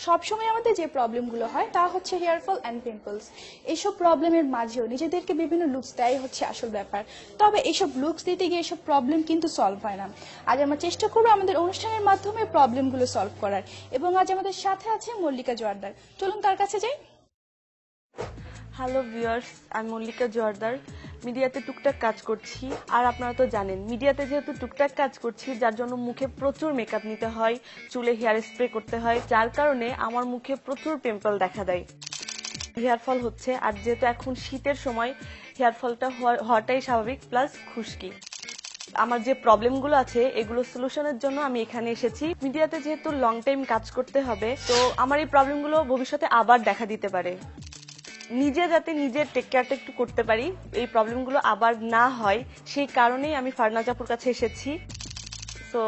সবসময় আমাদের যে প্রবলেমগুলো হয় তা হচ্ছে হেয়ার ফল অ্যান্ড পিম্পলস। এইসব প্রবলেমের মাঝেও নিজেদেরকে বিভিন্ন লুকস দেয় হচ্ছে আসল ব্যাপার। তবে এইসব লুকস দিতে গিয়ে এইসব প্রবলেম কিন্তু সলভ হয় না। আজ আমরা চেষ্টা করবো আমাদের অনুষ্ঠানের মাধ্যমে প্রবলেমগুলো সলভ করার, এবং আজ আমাদের সাথে আছে মল্লিকা জোয়ারদার। চলুন তার কাছে যাই। হ্যালো ভিউয়ার্স, আমি মল্লিকা জোয়ারদার। মিডিয়াতে টুকটাক কাজ করছি, আর আপনারা তো জানেন মিডিয়াতে যেহেতু টুকটাক কাজ করছি, যার জন্য মুখে প্রচুর মেকআপ নিতে হয়, চুলে হেয়ার স্প্রে করতে হয়, যার কারণে আমার মুখে প্রচুর পিম্পল দেখা দেয়, হেয়ার ফল হচ্ছে। আর যেহেতু এখন শীতের সময় হেয়ার ফলটা হওয়াটাই স্বাভাবিক, প্লাস খুশকি। আমার যে প্রবলেমগুলো আছে এগুলো সলিউশনের জন্য আমি এখানে এসেছি। মিডিয়াতে যেহেতু লং টাইম কাজ করতে হবে, তো আমার এই প্রবলেমগুলো ভবিষ্যতে আবার দেখা দিতে পারে। নিজে যাতে নিজের টেক কেয়ারটা একটু করতে পারি, এই প্রবলেমগুলো আবার না হয়, সেই কারণেই আমি ফারনাজ আপুর কাছে এসেছি। তো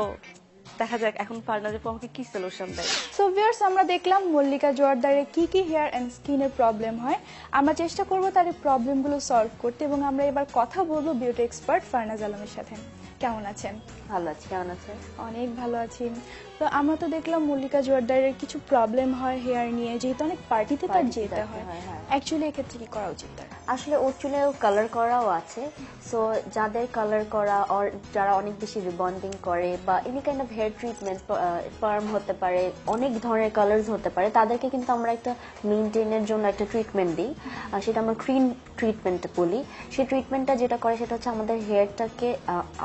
দেখা যাক এখন ফারনাজ আপু আমাকে কি সলিউশন দেয়। সো ভিউয়ার্স, আমরা দেখলাম মল্লিকা জোয়ারদারের কি কি হেয়ার অ্যান্ড স্কিনের প্রবলেম হয়। আমরা চেষ্টা করব তার এই প্রবলেমগুলো সলভ করতে, এবং আমরা এবার কথা বলবো বিউটি এক্সপার্ট ফারনাজ আলমের সাথে। কেমন আছেন? ভালো আছি, কেমন আছেন? অনেক ভালো আছি। তো আমরা তো দেখলাম মল্লিকা জোয়ারদারের কিছু প্রবলেম হয় হেয়ার নিয়ে, যেহেতু অনেক পার্টিতে তার যেতে হয়। অ্যাকচুয়ালি এক্ষেত্রে কি করা উচিত তার? আসলে ওর চুলেও কালার করাও আছে। সো যাদের কালার করা, আর যারা অনেক বেশি রিবন্ডিং করে বা any kind of hair treatment, perm হতে পারে, অনেক ধরনের কালার্স হতে পারে, তাদেরকে কিন্তু আমরা একটা মেনটেনের জন্য একটা ট্রিটমেন্ট দিই, সেটা আমরা ক্রিম ট্রিটমেন্ট বলি। সেই ট্রিটমেন্টটা যেটা করে সেটা হচ্ছে আমাদের হেয়ারটাকে,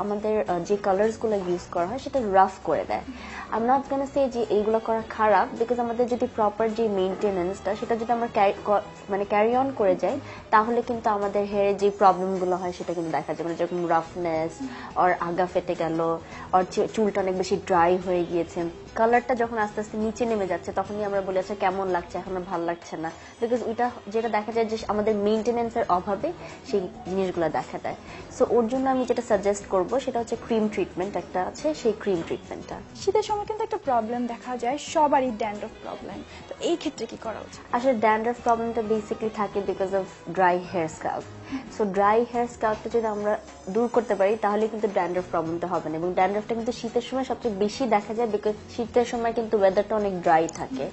আমাদের যে কালার্সগুলো ইউজ করা হয় সেটা রাফ করে দেয়। আই এম নট গোনা সে যে এইগুলো করা খারাপ, বিকজ আমাদের যদি প্রপার যে মেনটেনেন্সটা সেটা যদি আমরা ক্যারি অন করে যাই, তাহলে কিন্তু আমাদের হেয়ারের যে প্রবলেমগুলো হয় সেটা কিন্তু দেখা যায়, মানে যেরকম রাফনেস, আর আগা ফেটে গেল, আর চুলটা অনেক বেশি ড্রাই হয়ে গিয়েছে, কালারটা যখন আস্তে আস্তে নিচে নেমে যাচ্ছে, তখনই আমরা বলি আচ্ছা কেমন লাগছে, এখন আর ভালো লাগছে না, বিকজ ওইটা যেটা দেখা যায় যে আমাদের মেনটেনেন্সের অভাবে সেই জিনিসগুলো দেখা দেয়। সো ওর জন্য আমি যেটা সাজেস্ট করব সেটা হচ্ছে ক্রিম ট্রিটমেন্ট একটা আছে, সেই ক্রিম ট্রিটমেন্টটা। শীতের সময় কিন্তু একটা প্রবলেম দেখা যায়, সবারই ড্যান্ড্রফ প্রবলেম। তো এই ক্ষেত্রে কি করা উচিত? আসলে ড্যান্ড্রফ প্রবলেমটা বেসিক্যালি থাকে because of dry hair scalp. So dry hair স্ক্যাল্পটা যদি আমরা দূর করতে পারি তাহলে কিন্তু ড্যান্ড্রফ প্রবলেমটা হবে না। এবং ড্যান্ড্রফটা কিন্তু শীতের সময় সবচেয়ে বেশি দেখা যায়, বিকজ শীতের সময় কিন্তু ওয়েদারটা অনেক ড্রাই থাকে।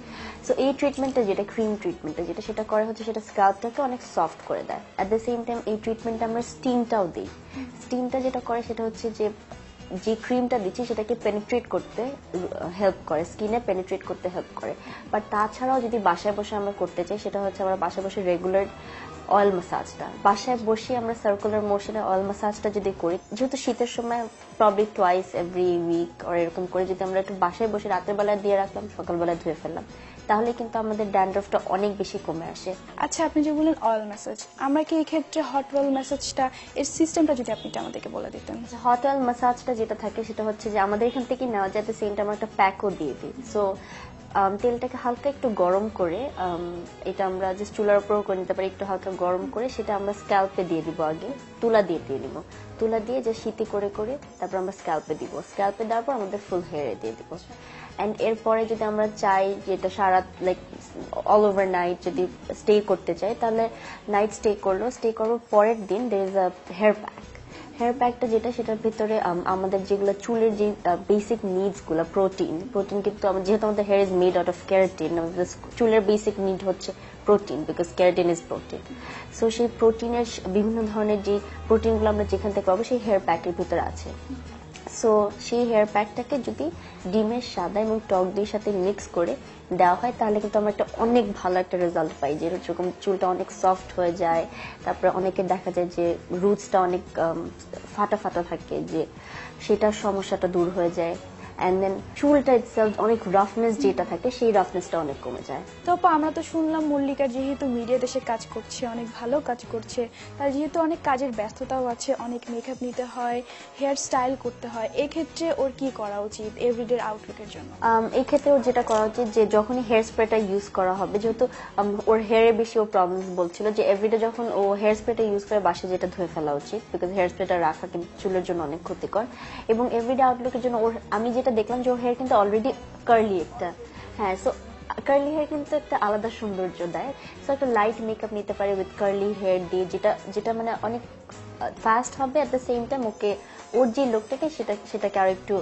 সো এই ট্রিটমেন্টটা যেটা ক্রিম ট্রিটমেন্টটা যেটা সেটা করে হচ্ছে সেটা স্ক্যাল্পটাকে অনেক সফট করে দেয়। অ্যাট দ্য সেম টাইম এই ট্রিটমেন্টটা আমরা স্টিমটাও দিই। স্টিমটা যেটা করে সেটা হচ্ছে যে ক্রিমটা দিচ্ছি সেটাকে পেনিট্রেট করতে হেল্প করে, স্কিনে পেনিট্রেট করতে হেল্প করে। বাট তাছাড়াও যদি বাসায় বসে আমরা করতে চাই, সেটা হচ্ছে আমরা বাসায় বসে রেগুলার অয়েল ম্যাসাজটা, বাসায় বসে আমরা সার্কুলার মোশনে অয়েল ম্যাসাজটা যদি করি, যেহেতু শীতের সময় প্রবলি টোয়াইস এভরি উইক আর এরকম করে যদি আমরা একটু বাসায় বসে রাতের বেলা দিয়ে রাখলাম, সকালবেলা ধুয়ে ফেললাম, তাহলে কিন্তু আমাদের ড্যান্ড্রফটা অনেক বেশি কমে আসে। আচ্ছা, আপনি যে বললেন অয়েল ম্যাসাজ, আমরা কি এই ক্ষেত্রে হট অয়েল ম্যাসাজটা এর সিস্টেমটা যদি আপনি আমাদেরকে বলে দিতেন? হট অয়েল ম্যাসাজটা যেটা থাকে সেটা হচ্ছে যে আমাদের এখান থেকে নেওয়া যায়, সেম টাইম একটা প্যাকও দিয়ে দিই। সো তেলটাকে হালকা একটু গরম করে, এটা আমরা জাস্ট চুলার উপরেও করে নিতে পারি, একটু হালকা গরম করে সেটা আমরা স্ক্যাল্পে দিয়ে দিব। আগে তুলা দিয়ে দিব, তুলা দিয়ে যে শীতি করে করে তারপর আমরা স্ক্যাল্পে দিব। স্ক্যাল্পে দেওয়ার পর আমাদের ফুল হেয়ারে দিয়ে দিব। অ্যান্ড এরপরে যদি আমরা চাই যেটা সারা লাইক অল ওভার নাইট যদি স্টে করতে চাই, তাহলে নাইট স্টে করবো পরের দিন there is a hair pack. Hair প্যাকটা যেটা সেটার ভিতরে আমাদের যেগুলো চুলের যে বেসিক নিডস গুলো, প্রোটিন কিন্তু যেহেতু আমাদের hair is made out of keratin, চুলের বেসিক নিড হচ্ছে protein, because keratin is protein. So সেই প্রোটিনের বিভিন্ন ধরনের যে প্রোটিনগুলো আমরা যেখান থেকে পাবো সেই হেয়ার প্যাকের ভিতরে আছে। সো সেই হেয়ার প্যাকটাকে যদি ডিমের সাদা এবং টক দইয়ের সাথে মিক্স করে দেওয়া হয়, তাহলে কিন্তু আমরা একটা অনেক ভালো একটা রেজাল্ট পাই, যেরকম চুলটা অনেক সফট হয়ে যায়। তারপরে অনেকে দেখা যায় যে রুটসটা অনেক ফাটা ফাটা থাকে, যে সেটার সমস্যাটা দূর হয়ে যায়। অ্যান্ড দেন চুলটা ইটসেলফ অনেক রাফনেস যেটা থাকে সেই রাফনেসটা অনেক কমে যায়। তো আমরা তো শুনলাম মল্লিকা যেহেতু মিডিয়া দেশে কাজ করছে, অনেক ভালো কাজ করছে, তার যেহেতু অনেক কাজের ব্যস্ততাও আছে, অনেক মেকআপ নিতে হয়, হেয়ার স্টাইল করতে হয়, এক্ষেত্রে ওর কি করা উচিত এভরিডে আউটলুকের জন্য? এই ক্ষেত্রে ওর যেটা করা উচিত যে যখনই হেয়ার স্প্রেটা ইউজ করা হবে, যেহেতু ওর হেয়ারে বেশি ও প্রবলেমস বলছিল, যে এভরিডে যখন ও হেয়ার স্প্রেটা ইউজ করে বাসে যেটা ধুয়ে ফেলা উচিত, বিকজ হেয়ার স্প্রেটা রাখা কিন্তু চুলের জন্য অনেক ক্ষতিকর। এবং এভরিডে আউটলুকের জন্য ওর আমি যেটা দেখলাম যে ওর হেয়ার কিন্তু অলরেডি কার্লি একটা, হ্যাঁ, সো কার্লি হেয়ার কিন্তু একটা আলাদা সৌন্দর্য দেয়। সো একটা লাইট মেকআপ নিতে পারে উইথ কার্লি হেয়ার দিয়ে, যেটা মানে অনেক ফাস্ট হবে, অ্যাট দ্য সেম টাইম ওকে ওর যে লুকটাকে সেটাকে আরো একটু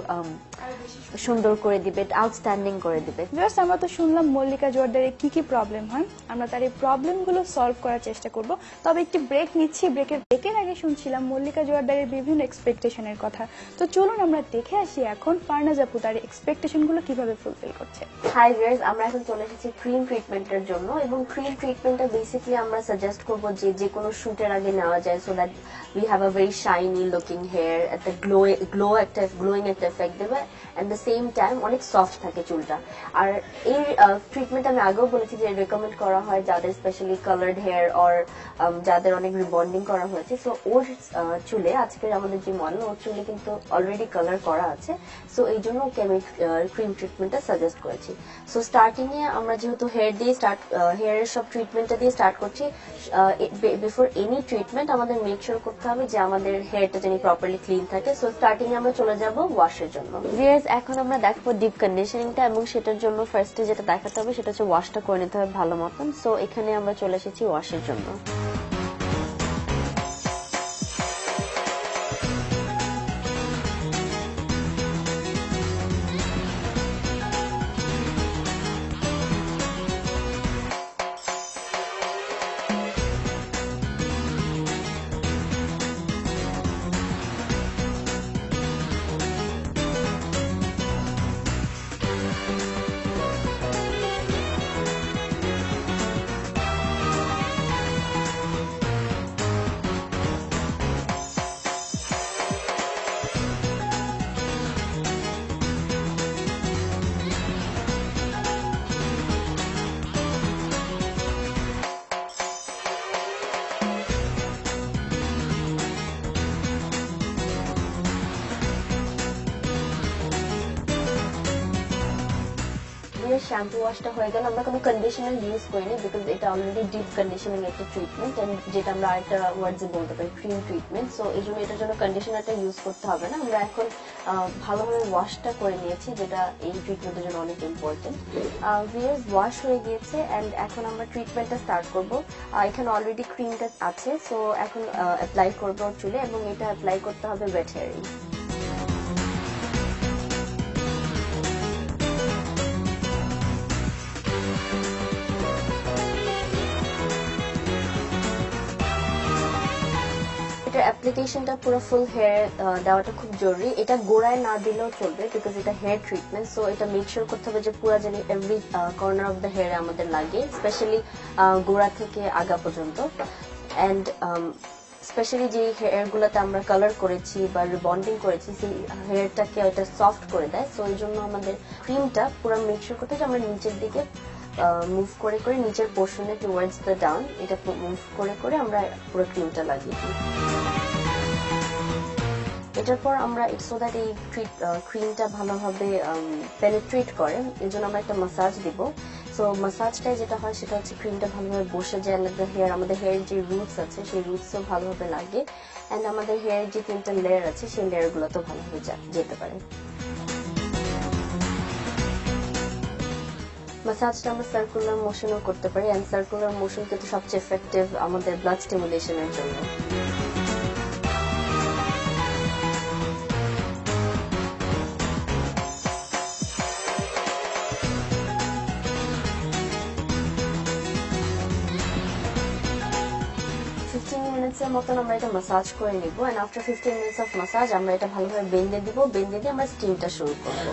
সুন্দর করে দিবে, আউটস্ট্যান্ডিং করে দিবে। ভিউয়ার্স, আমরা তো শুনলাম মল্লিকা জোয়ারদারের কি কি প্রবলেম হয়, আমরা তার এই প্রবলেমগুলো সলভ করার চেষ্টা করব। তবে একটি ব্রেক নিচ্ছি, ব্রেকের আগে শুনছিলাম মল্লিকা জোয়ারদারের বিভিন্ন এক্সপেকটেশনের কথা। তো চলুন আমরা দেখে আসি এখন ফারনাজ আপু তার এক্সপেকটেশনগুলো কিভাবে ফুলফিল করছে। হাই ভিউয়ার্স, আমরা এখন চলে এসেছি ক্রিম ট্রিটমেন্টের জন্য, এবং ক্রিম ট্রিটমেন্টটা বেসিক্যালি আমরা সাজেস্ট করব যে কোনো শুটের আগে নেওয়া যায়, so that we have a very shiny looking hair, একটা গ্লোয়িং একটা এফেক্ট দেবে, এট দ্য সেম টাইম অনেক সফট থাকে চুলটা। আর এই ট্রিটমেন্ট আমি আগেও বলেছি যে রেকমেন্ড করা হয় যাদের স্পেশালি কালার্ড হেয়ার অর যাদের অনেক রিবন্ডিং করা হয়েছে। সো ওর চুলে, আজকে আমাদের যে মডেল, ওর চুলে কিন্তু অলরেডি কালার করা আছে, সো এই জন্য ওকে আমি ক্রিম ট্রিটমেন্টটা সাজেস্ট করেছি। সো স্টার্টিং এ আমরা যেহেতু হেয়ারের সব ট্রিটমেন্টটা দিয়ে স্টার্ট করছি, বিফোর এনি ট্রিটমেন্ট আমাদের মেক শিওর করতে হবে যে আমাদের হেয়ারটা যেন প্রপারলি ক্লিন থাকে। সো স্টার্টিং এ আমরা চলে যাব ওয়াশের জন্য। ভিউয়ার্স, এখন আমরা দেখবো ডিপ কন্ডিশনিংটা, এবং সেটার জন্য ফার্স্টে যেটা দেখাতে হবে সেটা হচ্ছে ওয়াশটা করে নিতে হবে ভালো মতন। সো এখানে আমরা চলে এসেছি ওয়াশের জন্য। শ্যাম্পু ওয়াশটা হয়ে গেল, আমরা কোনো কন্ডিশনার ইউজ করিনি বিকজ এটা অলরেডি ডিপ কন্ডিশনিং একটা ট্রিটমেন্ট, যেটা আমরা আরেকটা ওয়ার্ডসে বলতে পারি ক্রিম ট্রিটমেন্ট। সো এই জন্য এটার জন্য কন্ডিশনারটা ইউজ করতে হবে না। আমরা এখন ভালোভাবে ওয়াশটা করে নিয়েছি, যেটা এই ট্রিটমেন্টের জন্য অনেক ইম্পর্টেন্ট। ভিউয়ার্স, ওয়াশ হয়ে গিয়েছে এন্ড এখন আমরা ট্রিটমেন্টটা স্টার্ট করব। এখানে অলরেডি ক্রিমটা আছে, সো এখন অ্যাপ্লাই করবো চুলে, এবং এটা অ্যাপ্লাই করতে হবে ওয়েট হেয়ারে। এটার অ্যাপ্লিকেশনটা পুরো ফুল হেয়ার দেওয়াটা খুব জরুরি। এটা গোড়ায় না দিলেও চলবে বিকজ এটা হেয়ার ট্রিটমেন্ট। সো এটা মেক শিওর করতে হবে যে পুরো যেন এভরি কর্নার অফ দ্য হেয়ারে আমাদের লাগে, স্পেশালি গোড়া থেকে আগা পর্যন্ত। অ্যান্ড স্পেশালি যে হেয়ার গুলাতে আমরা কালার করেছি বা রিবন্ডিং করেছি, সেই হেয়ারটাকে ওটা সফট করে দেয়। সো এই জন্য আমাদের ক্রিমটা পুরো মেক শিওর করতে হবে আমরা নিচের দিকে মুভ করে করে, নিচের পোর্শনে টুয়ার্ডস দ্য ডাউন, এটা মুভ করে করে আমরা পুরো ক্রিমটা লাগিয়ে দিই। এটার পর আমরা সো দ্যাট এই ক্রিমটা ভালোভাবে পেনিট্রেট করে, এর জন্য আমরা একটা মাসাজ দিব। সো মাসাজটায় যেটা হয় সেটা হচ্ছে ক্রিমটা ভালোভাবে বসে যায়, আমাদের হেয়ার যে রুটস আছে সেই রুটসও ভালোভাবে লাগে, অ্যান্ড আমাদের হেয়ার যে 3টা লেয়ার আছে সেই লেয়ারগুলোতেও ভালোভাবে যেতে পারে। মাসাজটা আমরা সার্কুলার মোশনও করতে পারি, অ্যান্ড সার্কুলার মোশন কিন্তু সবচেয়ে এফেক্টিভ আমাদের ব্লাড স্টিমুলেশনের জন্য। মতন আমরা এটা মাসাজ করে নিব, and after 15 minutes of massage আমরা এটা ভালোভাবে বেঁধে দিব, বেঁধে দিয়ে আমরা স্টিমটা শুরু করব।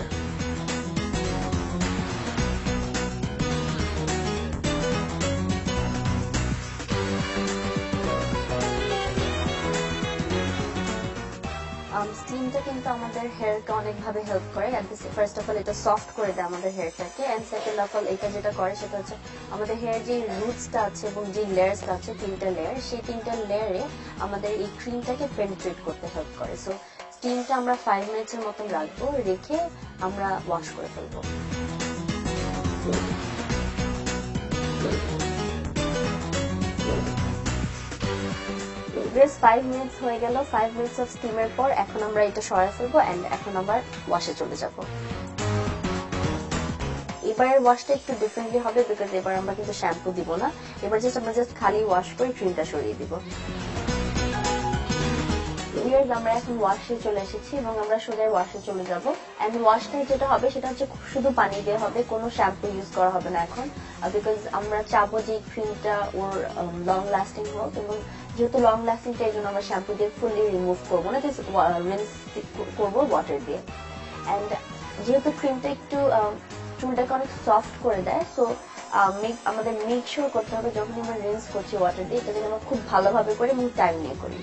স্টিমটা কিন্তু আমাদের হেয়ারকে অনেকভাবে হেল্প করে। ফার্স্ট অফ অল এটা সফট করে দেয় আমাদের হেয়ারটাকে, এন্ড সেকেন্ড অফ অল এটা যেটা করে সেটা হচ্ছে আমাদের হেয়ার যে রুটসটা আছে এবং যে লেয়ারসটা আছে 3টা লেয়ার, সেই 3টা লেয়ারে আমাদের এই ক্রিমটাকে পেনিট্রেট করতে হেল্প করে। সো স্টিমটা আমরা 5 মিনিটের মতন রাখবো, রেখে আমরা ওয়াশ করে ফেলবো। বেশ 5 মিনিটস হয়ে গেল। 5 মিনিটস অফ স্টিমের পর এখন আমরা এটা সরাই ফেলবো, এন্ড এখন আবার ওয়াশে চলে যাব। এবারের ওয়াশটা একটু ডিফারেন্টলি হবে বিকজ এবার আমরা কিন্তু শ্যাম্পু দিব না, এবার আমরা জাস্ট খালি ওয়াশ করে ক্রিমটা সরিয়ে দিব। ভিউয়ার্স আমরা এখন ওয়াশে চলে এসেছি এবং আমরা সোজা ওয়াশে চলে যাব। এন্ড ওয়াশটা যেটা হবে সেটা হচ্ছে শুধু পানি দিয়ে হবে, কোনো শ্যাম্পু ইউজ করা হবে না এখন, বিকজ আমরা চাবো যে ক্রিমটা ওর লং লাস্টিং হোক, এবং যেহেতু লং লাস্টিং এই জন্য আমরা শ্যাম্পু দিয়ে ফুললি রিমুভ করবো না, জাস্ট রিন্স করবো ওয়াটার দিয়ে। এন্ড যেহেতু ক্রিমটা একটু চুলটাকে অনেক সফট করে দেয়, সো আমাদের মেক শিওর করতে হবে যখন আমরা রিন্স করছি ওয়াটার দিয়ে, এটা যেন আমরা খুব ভালোভাবে করি এবং টাইম নিয়ে করি।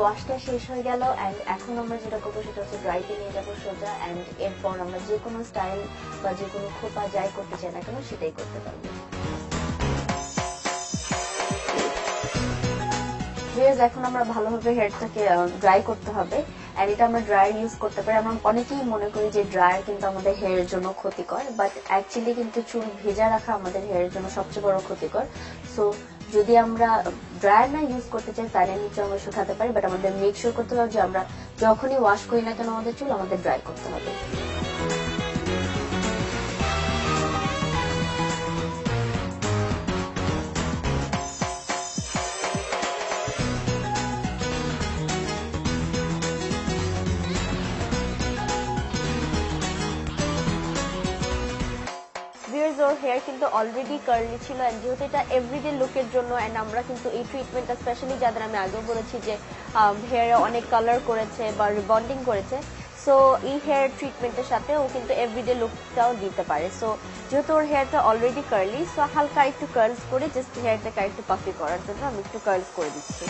ওয়াশটা শেষ হয়ে গেল, এন্ড এখন আমরা যেটা করবো সেটা হচ্ছে ড্রাইতে নিয়ে যাবো সোজা, এন্ড এরপর আমরা যে কোনো স্টাইল বা যে কোনো খোপা যাই করতে চাই না কেন সেটাই করতে পারবো। এখন আমরা ভালোভাবে হেয়ারটাকে ড্রাই করতে হবে, এন্ড এটা আমরা ড্রায়ার ইউজ করতে পারি। আমরা অনেকেই মনে করি যে ড্রায়ার কিন্তু আমাদের হেয়ারের জন্য ক্ষতিকর, বাট অ্যাকচুয়ালি কিন্তু চুল ভেজা রাখা আমাদের হেয়ারের জন্য সবচেয়ে বড় ক্ষতিকর। সো যদি আমরা ড্রায়ার না ইউজ করতে চাই তাহলে নিচে আমরা শুকাতে পারি, বাট আমাদের মেক শিওর করতে হবে যে আমরা যখনই ওয়াশ করি না কেন আমাদের চুল আমাদের ড্রাই করতে হবে। ওর হেয়ার কিন্তু অলরেডি কার্লি ছিল, এন্ড যেহেতু এটা এভরিডে লুকের জন্য, এন্ড আমরা কিন্তু এই ট্রিটমেন্টটা স্পেশালি যাদের আমি আগেও বলেছি যে হেয়ারে অনেক কালার করেছে বা রিবন্ডিং করেছে, সো এই হেয়ার ট্রিটমেন্টের সাথে ও কিন্তু এভরিডে লুকটাও দিতে পারে। সো যেহেতু ওর হেয়ারটা অলরেডি কার্লি, সো হালকা একটু কার্লস করে জাস্ট হেয়ারটাকে একটু পাফি করার জন্য আমি একটু কার্লস করে দিচ্ছি।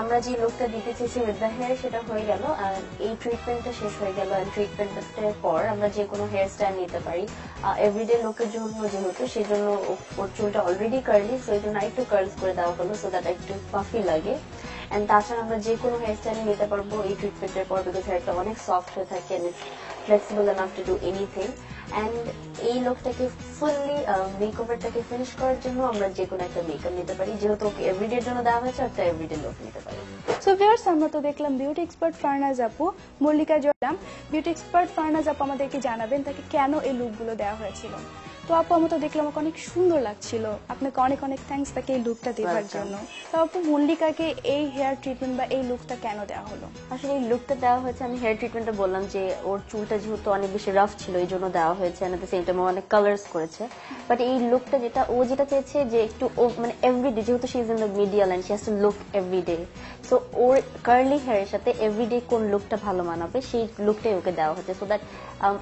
আমরা যে লুকটা দিতে চেয়েছি উইথ দ্য হেয়ার সেটা হয়ে গেল, আর এই ট্রিটমেন্টটা শেষ হয়ে গেল। আর ট্রিটমেন্টের পর আমরা যে কোনো হেয়ার স্টাইল নিতে পারি। এভরিডে লুকের জন্য যেহেতু সেই জন্য ওর চুলটা অলরেডি কার্লি, সো এই জন্য একটু কার্লস করে দেওয়া হলো সো দ্যাট একটু পাফি লাগে। এন্ড তাছাড়া আমরা যে কোনো হেয়ার স্টাইল নিতে পারবো এই ট্রিটমেন্টের পর, বিকজ হেয়ারটা অনেক সফট হয়ে থাকে and flexible enough to do anything. And এই লুকটাকে ফুললি মেকওভারটাকে ফিনিশ করার জন্য আমরা যে কোনো একটা মেকআপ নিতে পারি, যেহেতু ওকে এভরিডে জন্য দেওয়া হয়েছে একটা এভরিডে লুক নিতে পারি। সো ভিউয়ার্স, আমরা তো দেখলাম বিউটি এক্সপার্ট ফারনাজ আপু, মল্লিকা জয়রাম। বিউটি এক্সপার্ট ফারনাজ আপু আমাদেরকে জানাবেন তাকে কেন এই লুকগুলো দেওয়া হয়েছিল। তো আপু আমি তো দেখলাম আমাকে অনেক সুন্দর লাগছিল, আপনাকে অনেক অনেক থ্যাঙ্কস তাকে এই লুকটা দেওয়ার জন্য। তো আপু মল্লিকাকে এই হেয়ার ট্রিটমেন্ট বা এই লুকটা কেন দেওয়া হলো? আসলে এই লুকটা দেওয়া হয়েছে, আমি হেয়ার ট্রিটমেন্টটা বললাম যে ওর চুলটা যেহেতু অনেক বেশি রাফ ছিল এই জন্য দেওয়া হয়েছে, এন্ড সেম টাইম অনেক কালার্স করেছে। বাট এই লুকটা যেটা ও যেটা চেয়েছে যে একটু মানে এভরিডে, যেহেতু she is in the media line, she has to look everyday, so ওর কার্লি হেয়ারের সাথে এভরিডে কোন লুকটা ভালো মানাবে সেই লুকটাই ওকে দেওয়া হচ্ছে। সো দ্যাট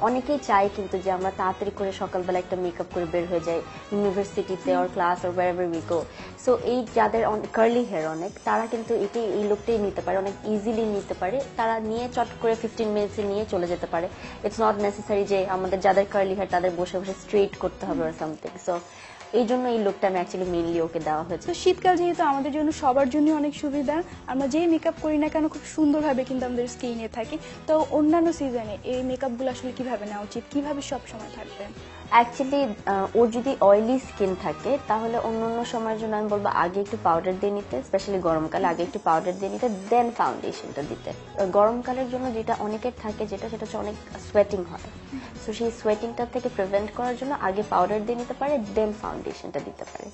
অনেকেই চায় কিন্তু যে আমরা তাড়াতাড়ি করে সকালবেলা একটা মেকআপ করে বের হয়ে যাই ইউনিভার্সিটিতে or class or wherever we go. So এই যাদের কার্লি হেয়ার অনেক, তারা কিন্তু এই লুকটাই নিতে পারে, অনেক ইজিলি নিতে পারে, তারা নিয়ে চট করে 15 মিনিটসে নিয়ে চলে যেতে পারে। ইটস নট নেসেসারি যে আমাদের যাদের কার্লি হেয়ার তাদের বসে বসে স্ট্রেট করতে হবে অর সামথিং। সো এই জন্য এই লুকটা আমি অ্যাকচুয়ালি মেইনলি ওকে দেওয়া হয়েছে। তো শীতকাল যেহেতু আমাদের জন্য সবার জন্য অনেক সুবিধা, আমরা যেই মেকআপ করি না কেন খুব সুন্দরভাবে কিন্তু আমাদের স্কিনে থাকে। তো অন্যান্য সিজনে এই মেকআপগুলো আসলে কিভাবে নেওয়া উচিত, কিভাবে সব সময় থাকবে? অ্যাকচুয়ালি ওর যদি অয়েলি স্কিন থাকে তাহলে অন্য সময়ের জন্য আমি বলবো আগে একটু পাউডার দিয়ে নিতে, স্পেশালি গরমকালে আগে একটু পাউডার দিয়ে নিতে, দেন ফাউন্ডেশনটা দিতে। গরমকালের জন্য যেটা অনেকের থাকে সেটা হচ্ছে অনেক সোয়েটিং হয়, সো সেই সোয়েটিংটা থেকে প্রিভেন্ট করার জন্য আগে পাউডার দিয়ে নিতে পারে, দেন ফাউন্ডেশনটা দিতে পারে।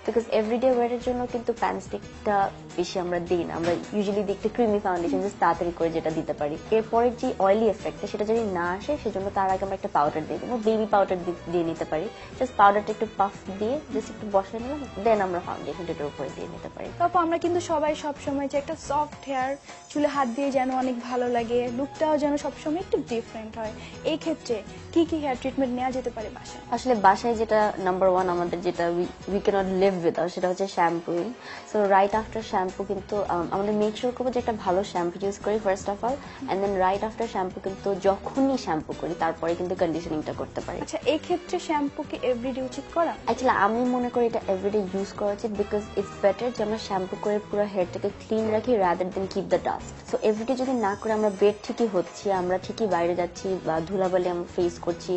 বিকজ এভরিডে ওয়ারের জন্য কিন্তু প্যানস্টিকটা বেশি আমরা দিই না, আমরা ইউজুয়ালি দিই একটু ক্রিমি ফাউন্ডেশন জাস্ট তাড়াতাড়ি করে যেটা দিতে পারি। এরপরের যে অয়েলি এফেক্টটা সেটা যদি না আসে সেজন্য তার আগে আমরা একটা পাউডার দিয়ে দেবো, বেবি পাউডার দিয়ে নিতে পারি, জাস্ট পাউডারটা একটু পাফ দিয়ে জাস্ট একটু বসে নিলাম, দেন আমরা ফাউন্ডেশনটা এটার উপরে দিয়ে নিতে পারি। তারপর আমরা কিন্তু সবাই সবসময় যে একটা সফট হেয়ার, চুলে হাত দিয়ে যেন অনেক ভালো লাগে, লুকটাও যেন সবসময় একটু ডিফারেন্ট হয়। এই ক্ষেত্রে কি কি হেয়ার ট্রিটমেন্ট নেওয়া যেতে পারে বাসায়? আসলে বাসায় যেটা নাম্বার 1 আমাদের যেটা উই ক্যানট লিভ উইদাউট, সেটা হচ্ছে shampooing. So right after shampoo কিন্তু আমাদের মেক শিওর করবো যে একটা ভালো শ্যাম্পু ইউজ করি first of all, and then right after shampoo কিন্তু যখনই শ্যাম্পু করি তারপরে কিন্তু কন্ডিশনিংটা করতে পারি। আচ্ছা, এই ক্ষেত্রে শ্যাম্পু কি এভরিডে উচিত করা? অ্যাকচুয়ালি আমি মনে করি এটা এভরিডে ইউজ করা উচিত, বিকজ ইটস বেটার যে আমরা শ্যাম্পু করে পুরো হেয়ারটাকে ক্লিন রাখি rather than keep the dust. So every day যদি না করে আমরা বেড ঠিকই হচ্ছি, আমরা ঠিকই বাইরে যাচ্ছি বা ধুলাবালি আমরা ফেস করছি,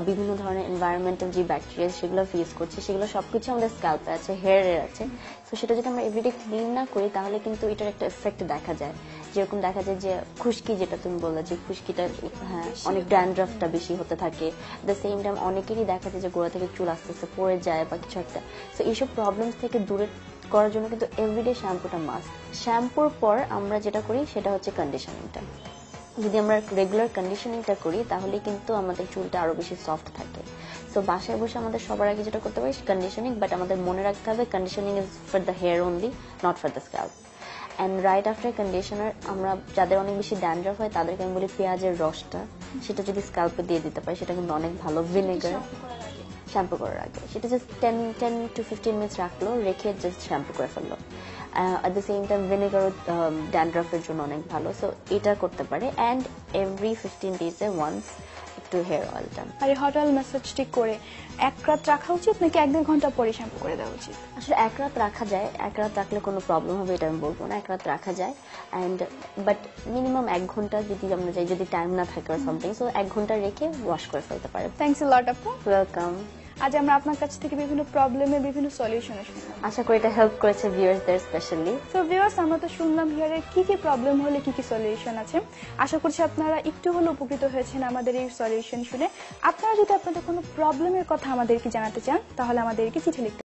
বিভিন্ন ধরনের এনভায়রনমেন্টাল যে ব্যাকটেরিয়া সেগুলো ফেস করছি, সেগুলো সবকিছু আমাদের স্ক্যাল্পে আছে, হেয়ারে আছে। তো সেটা যদি আমরা এভরিডে ক্লিন না করি তাহলে কিন্তু এটার একটা এফেক্ট দেখা যায়। যেরকম দেখা যায় যে খুশকি, যেটা তুমি বললে যে খুশকিটা, হ্যাঁ, অনেক ড্যান্ড্রাফটা বেশি হতে থাকে। দ্য সেম টাইম অনেকেরই দেখা যায় যে গোড়া থেকে চুল আস্তে আস্তে পড়ে যায় বা কিছু একটা। সো এইসব প্রবলেমস থেকে দূরে করার জন্য কিন্তু এভরিডে শ্যাম্পুটা মাস্ট। শ্যাম্পুর পর আমরা যেটা করি সেটা হচ্ছে কন্ডিশনিংটা। যদি আমরা রেগুলার কন্ডিশনিংটা করি তাহলে কিন্তু আমাদের চুলটা আরো বেশি সফট থাকে। সো বাসায় বসে আমাদের সবার আগে যেটা করতে পারি কন্ডিশনিং, বাট আমাদের মনে রাখতে হবে conditioning is for the hair only, not for the scalp. And right after conditioner আমরা যাদের অনেক বেশি ড্যান্ড্রাফ হয় তাদেরকে আমি বলি পেঁয়াজের রসটা সেটা যদি স্ক্যাল্পে দিয়ে দিতে পারি সেটা কিন্তু অনেক ভালো। ভিনেগার শ্যাম্পু করার আগে সেটা জাস্ট 10 to 15 মিনিটস রাখলো, রেখে জাস্ট শ্যাম্পু করে ফেললো। অ্যাট দ্য সেম টাইম ভিনেগারও ড্যান্ড্রাফের জন্য অনেক ভালো। সো এটা করতে পারে। অ্যান্ড এভরি 15 ডেজে ওয়ান্স একটু হেয়ার অয়েলটা। আর এই হট অয়েল ম্যাসাজটি করে এক রাত রাখা উচিত নাকি 1-2 ঘন্টা পরে শ্যাম্পু করে দেওয়া উচিত? আসলে এক রাত রাখা যায়, এক রাত রাখলে কোনো প্রবলেম হবে এটা আমি বলবো না, এক রাত রাখা যায়। অ্যান্ড বাট মিনিমাম 1 ঘন্টা যদি আমরা যাই, যদি টাইম না থাকে আর সামথিং, সো 1 ঘন্টা রেখে ওয়াশ করে ফেলতে পারে। থ্যাংকস এ লট আপু। ওয়েলকাম। আজ আমরা আপনার কাছ থেকে বিভিন্ন প্রবলেমের বিভিন্ন সলিউশন শুনলাম। আশা করি এটা হেল্প করেছে ভিউয়ার্সদের স্পেশালি। তো ভিউয়ার্স, আমরা তো শুনলাম হেয়ারের কি কি প্রবলেম হলে কি কি সলিউশন আছে। আশা করছি আপনারা একটু হলেও উপকৃত হয়েছেন আমাদের এই সলিউশন শুনে। আপনারা যদি আপনাদের কোনো প্রবলেমের কথা আমাদেরকে জানাতে চান তাহলে আমাদেরকে চিঠি লিখতে